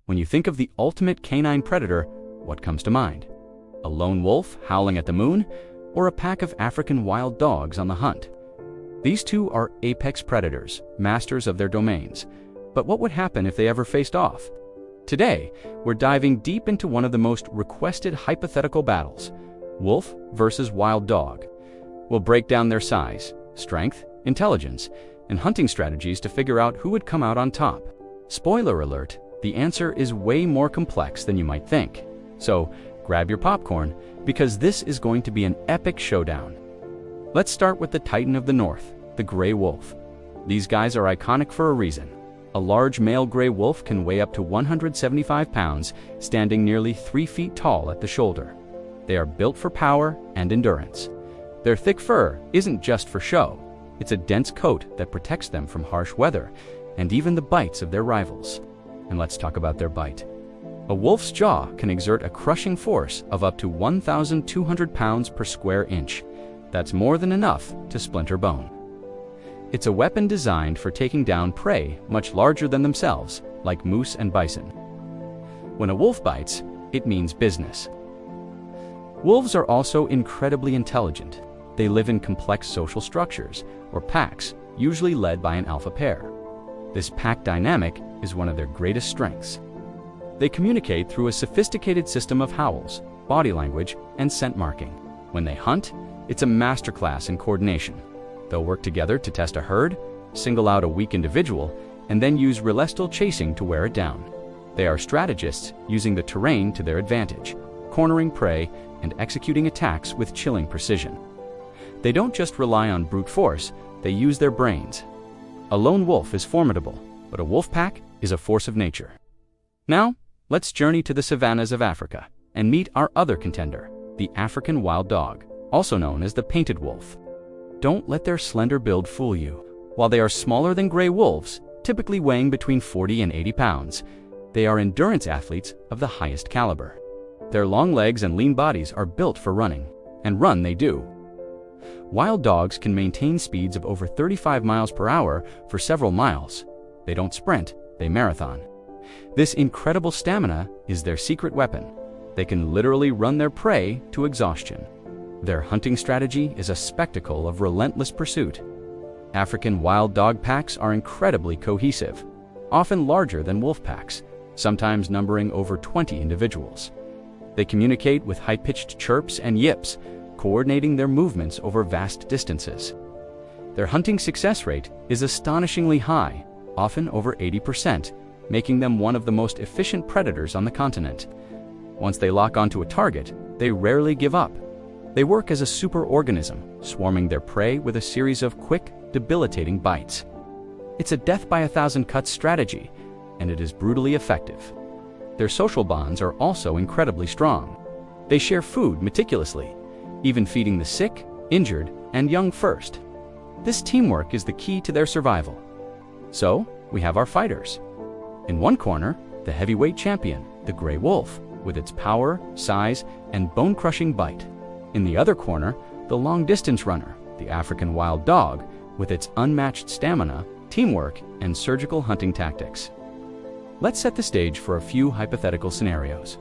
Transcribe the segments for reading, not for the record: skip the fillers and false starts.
When you think of the ultimate canine predator, what comes to mind? A lone wolf howling at the moon, or a pack of African wild dogs on the hunt? These two are apex predators, masters of their domains. But what would happen if they ever faced off? Today, we're diving deep into one of the most requested hypothetical battles: wolf versus wild dog. We'll break down their size, strength, intelligence, and hunting strategies to figure out who would come out on top. Spoiler alert, the answer is way more complex than you might think. So grab your popcorn, because this is going to be an epic showdown. Let's start with the titan of the north, the gray wolf. These guys are iconic for a reason. A large male gray wolf can weigh up to 175 pounds, standing nearly 3 feet tall at the shoulder. They are built for power and endurance. Their thick fur isn't just for show. It's a dense coat that protects them from harsh weather and even the bites of their rivals. And let's talk about their bite. A wolf's jaw can exert a crushing force of up to 1,200 pounds per square inch. That's more than enough to splinter bone. It's a weapon designed for taking down prey much larger than themselves, like moose and bison. When a wolf bites, it means business. Wolves are also incredibly intelligent. They live in complex social structures, or packs, usually led by an alpha pair. This pack dynamic is one of their greatest strengths. They communicate through a sophisticated system of howls, body language, and scent marking. When they hunt, it's a masterclass in coordination. They'll work together to test a herd, single out a weak individual, and then use relestial chasing to wear it down. They are strategists, using the terrain to their advantage, cornering prey and executing attacks with chilling precision. They don't just rely on brute force, they use their brains. A lone wolf is formidable, but a wolf pack is a force of nature. Now, let's journey to the savannas of Africa and meet our other contender, the African wild dog, also known as the painted wolf. Don't let their slender build fool you. While they are smaller than gray wolves, typically weighing between 40 and 80 pounds, they are endurance athletes of the highest caliber. Their long legs and lean bodies are built for running, and run they do. Wild dogs can maintain speeds of over 35 miles per hour for several miles. They don't sprint, they marathon. This incredible stamina is their secret weapon. They can literally run their prey to exhaustion. Their hunting strategy is a spectacle of relentless pursuit. African wild dog packs are incredibly cohesive, often larger than wolf packs, sometimes numbering over 20 individuals. They communicate with high-pitched chirps and yips, coordinating their movements over vast distances. Their hunting success rate is astonishingly high, often over 80%, making them one of the most efficient predators on the continent. Once they lock onto a target, they rarely give up. They work as a superorganism, swarming their prey with a series of quick, debilitating bites. It's a death-by-a-thousand-cuts strategy, and it is brutally effective. Their social bonds are also incredibly strong. They share food meticulously, even feeding the sick, injured, and young first. This teamwork is the key to their survival. So, we have our fighters. In one corner, the heavyweight champion, the gray wolf, with its power, size, and bone-crushing bite. In the other corner, the long-distance runner, the African wild dog, with its unmatched stamina, teamwork, and surgical hunting tactics. Let's set the stage for a few hypothetical scenarios.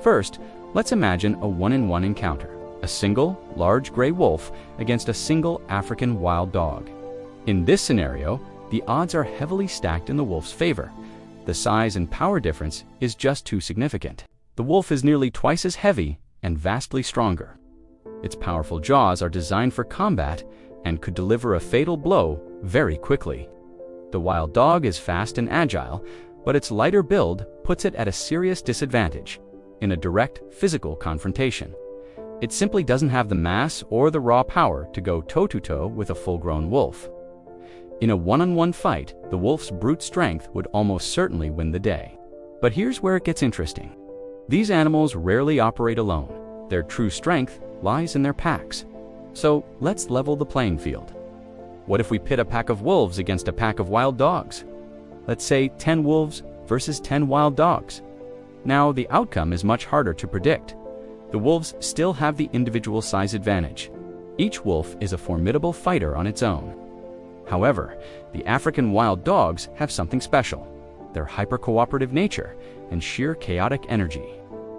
First, let's imagine a one-on-one encounter. A single, large gray wolf against a single African wild dog. In this scenario, the odds are heavily stacked in the wolf's favor. The size and power difference is just too significant. The wolf is nearly twice as heavy and vastly stronger. Its powerful jaws are designed for combat and could deliver a fatal blow very quickly. The wild dog is fast and agile, but its lighter build puts it at a serious disadvantage in a direct physical confrontation. It simply doesn't have the mass or the raw power to go toe-to-toe with a full-grown wolf. In a one-on-one fight, the wolf's brute strength would almost certainly win the day. But here's where it gets interesting. These animals rarely operate alone. Their true strength lies in their packs. So let's level the playing field. What if we pit a pack of wolves against a pack of wild dogs? Let's say 10 wolves versus 10 wild dogs. Now, the outcome is much harder to predict. The wolves still have the individual size advantage. Each wolf is a formidable fighter on its own. However, the African wild dogs have something special. their hyper-cooperative nature, and sheer chaotic energy.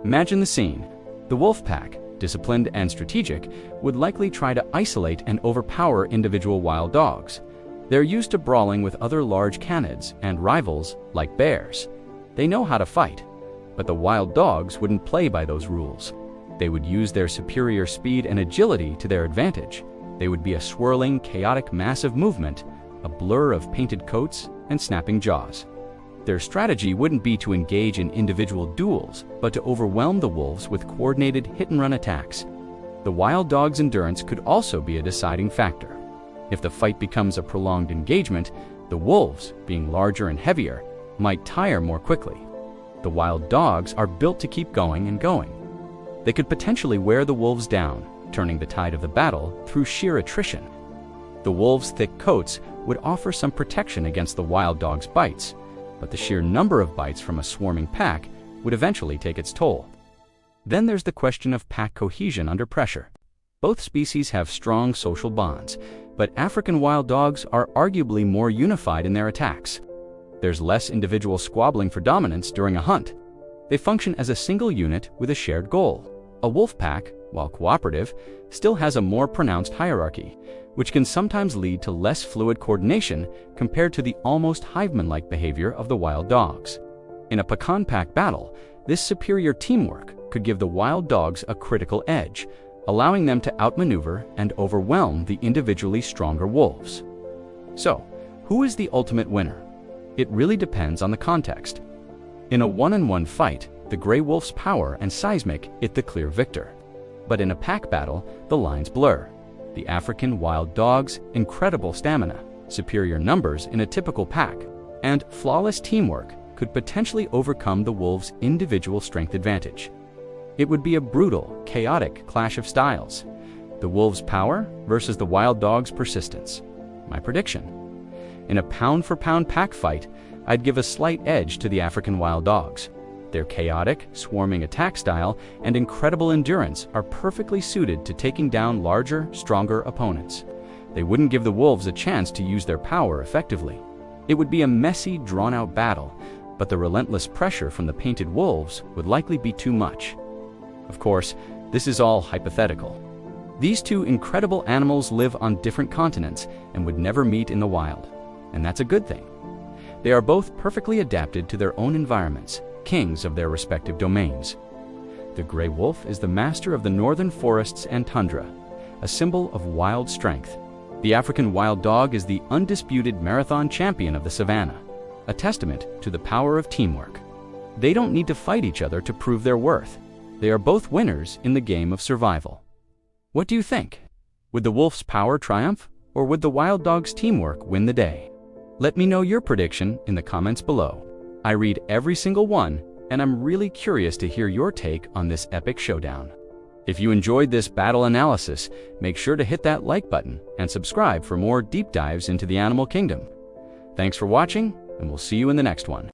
Imagine the scene. The wolf pack, disciplined and strategic, would likely try to isolate and overpower individual wild dogs. They're used to brawling with other large canids and rivals like bears. They know how to fight, but the wild dogs wouldn't play by those rules. They would use their superior speed and agility to their advantage. They would be a swirling, chaotic mass of movement, a blur of painted coats and snapping jaws. Their strategy wouldn't be to engage in individual duels, but to overwhelm the wolves with coordinated hit-and-run attacks. The wild dog's endurance could also be a deciding factor. If the fight becomes a prolonged engagement, the wolves, being larger and heavier, might tire more quickly. The wild dogs are built to keep going and going. They could potentially wear the wolves down, turning the tide of the battle through sheer attrition. The wolves' thick coats would offer some protection against the wild dog's bites, but the sheer number of bites from a swarming pack would eventually take its toll. Then there's the question of pack cohesion under pressure. Both species have strong social bonds, but African wild dogs are arguably more unified in their attacks. There's less individual squabbling for dominance during a hunt. They function as a single unit with a shared goal. A wolf pack, while cooperative, still has a more pronounced hierarchy, which can sometimes lead to less fluid coordination compared to the almost hiveman-like behavior of the wild dogs. In a pecan pack battle, this superior teamwork could give the wild dogs a critical edge, allowing them to outmaneuver and overwhelm the individually stronger wolves. So, who is the ultimate winner? It really depends on the context. In a one-on-one fight, the gray wolf's power and size make it the clear victor. But in a pack battle, the lines blur. The African wild dog's incredible stamina, superior numbers in a typical pack, and flawless teamwork could potentially overcome the wolves' individual strength advantage. It would be a brutal, chaotic clash of styles. The wolves' power versus the wild dog's persistence. My prediction: in a pound-for-pound pack fight, I'd give a slight edge to the African wild dogs. Their chaotic, swarming attack style and incredible endurance are perfectly suited to taking down larger, stronger opponents. They wouldn't give the wolves a chance to use their power effectively. It would be a messy, drawn-out battle, but the relentless pressure from the painted wolves would likely be too much. Of course, this is all hypothetical. These two incredible animals live on different continents and would never meet in the wild, and that's a good thing. They are both perfectly adapted to their own environments, kings of their respective domains. The gray wolf is the master of the northern forests and tundra, a symbol of wild strength. The African wild dog is the undisputed marathon champion of the savanna, a testament to the power of teamwork. They don't need to fight each other to prove their worth. They are both winners in the game of survival. What do you think? Would the wolf's power triumph, or would the wild dog's teamwork win the day? Let me know your prediction in the comments below. I read every single one, and I'm really curious to hear your take on this epic showdown. If you enjoyed this battle analysis, make sure to hit that like button and subscribe for more deep dives into the animal kingdom. Thanks for watching, and we'll see you in the next one.